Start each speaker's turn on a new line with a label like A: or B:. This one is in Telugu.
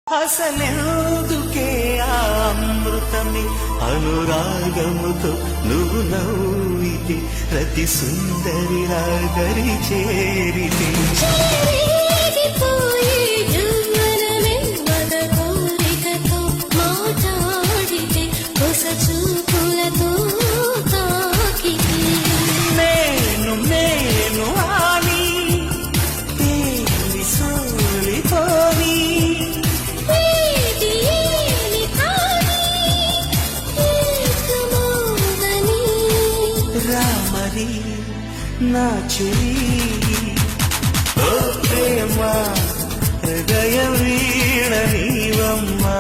A: అసలెందుకే ఆ అమృతమే అనురాగముతో నువ్వు నవ్వితే ప్రతి సుందరి రాగరి చేరితే నేను నేను అని తేలి సోలిపోని రామరి నా చెయ్యి ఓ ప్రేమ హృదయ వీణ నీవమ్మా